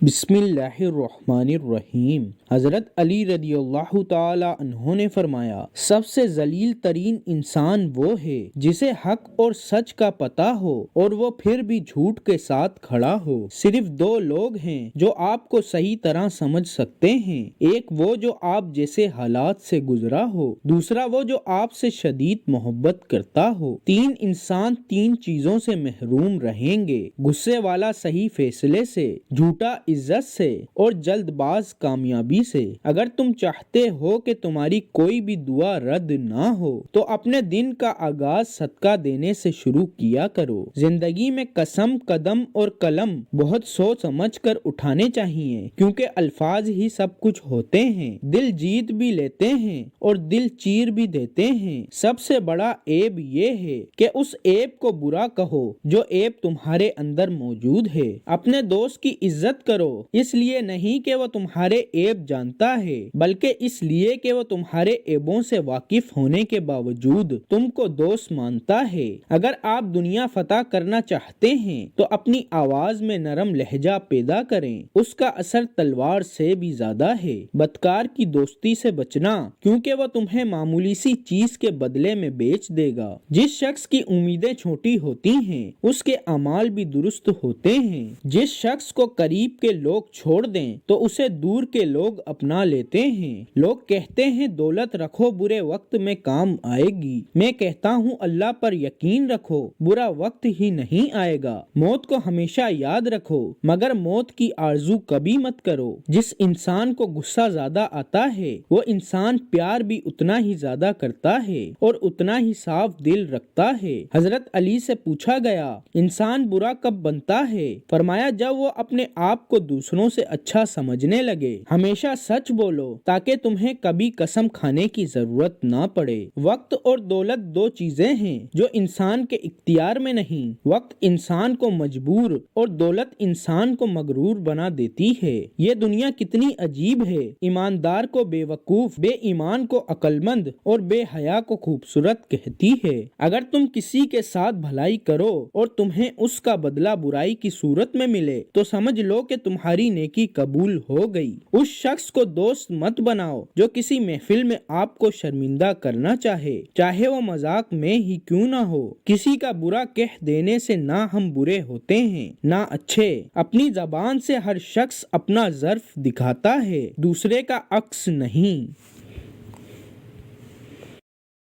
بسم اللہ الرحمن الرحیم۔ حضرت علی رضی اللہ تعالی عنہ نے فرمایا، سب سے ذلیل ترین انسان وہ ہے جسے حق اور سچ کا پتہ ہو اور وہ پھر بھی جھوٹ کے ساتھ کھڑا ہو۔ صرف دو لوگ ہیں جو آپ کو صحیح طرح سمجھ سکتے ہیں، ایک وہ جو آپ جیسے حالات سے گزرا ہو، دوسرا وہ جو آپ سے شدید محبت کرتا ہو۔ تین انسان تین چیزوں سے محروم رہیں گے: غصے والا صحیح فیصلے سے، جھوٹا عزت سے، اور جلد باز کامیابی سے۔ اگر تم چاہتے ہو کہ تمہاری کوئی بھی دعا رد نہ ہو تو اپنے دن کا آغاز صدقہ دینے سے شروع کیا کرو۔ زندگی میں قسم، قدم اور قلم بہت سوچ سمجھ کر اٹھانے چاہیے، کیونکہ الفاظ ہی سب کچھ ہوتے ہیں۔ دل جیت بھی لیتے ہیں اور دل چیر بھی دیتے ہیں۔ سب سے بڑا عیب یہ ہے کہ اس عیب کو برا کہو جو عیب تمہارے اندر موجود ہے۔ اپنے دوست کی عزت کرو، اس لیے نہیں کہ وہ تمہارے عیب جانتا ہے، بلکہ اس لیے کہ وہ تمہارے عیبوں سے واقف ہونے کے باوجود تم کو دوست مانتا ہے۔ اگر آپ دنیا فتح کرنا چاہتے ہیں تو اپنی آواز میں نرم لہجہ پیدا کریں، اس کا اثر تلوار سے بھی زیادہ ہے۔ بدکار کی دوستی سے بچنا، کیونکہ وہ تمہیں معمولی سی چیز کے بدلے میں بیچ دے گا۔ جس شخص کی امیدیں چھوٹی ہوتی ہیں اس کے اعمال بھی درست ہوتے ہیں۔ جس شخص کو قریب کے لوگ چھوڑ دیں تو اسے دور کے لوگ اپنا لیتے ہیں۔ لوگ کہتے ہیں دولت رکھو برے وقت میں کام آئے گی، میں کہتا ہوں اللہ پر یقین رکھو برا وقت ہی نہیں آئے گا۔ موت کو ہمیشہ یاد رکھو مگر موت کی آرزو کبھی مت کرو۔ جس انسان کو غصہ زیادہ آتا ہے وہ انسان پیار بھی اتنا ہی زیادہ کرتا ہے اور اتنا ہی صاف دل رکھتا ہے۔ حضرت علی سے پوچھا گیا، انسان برا کب بنتا ہے؟ فرمایا، جب وہ اپنے آپ کو دوسروں سے اچھا سمجھنے لگے۔ ہمیشہ سچ بولو تاکہ تمہیں کبھی قسم کھانے کی ضرورت نہ پڑے۔ وقت اور دولت دو چیزیں ہیں جو انسان کے اختیار میں نہیں۔ وقت انسان کو مجبور اور دولت انسان کو مغرور بنا دیتی ہے۔ یہ دنیا کتنی عجیب ہے، ایماندار کو بے وقوف، بے ایمان کو عقل مند اور بے حیا کو خوبصورت کہتی ہے۔ اگر تم کسی کے ساتھ بھلائی کرو اور تمہیں اس کا بدلہ برائی کی صورت میں ملے تو سمجھ لو کہ تمہاری نیکی قبول ہو گئی۔ اس شخص کو دوست مت بناؤ جو کسی محفل میں آپ کو شرمندہ کرنا چاہے وہ مذاق میں ہی کیوں نہ ہو۔ کسی کا برا کہہ دینے سے نہ ہم برے ہوتے ہیں نہ اچھے۔ اپنی زبان سے ہر شخص اپنا ظرف دکھاتا ہے، دوسرے کا عکس نہیں۔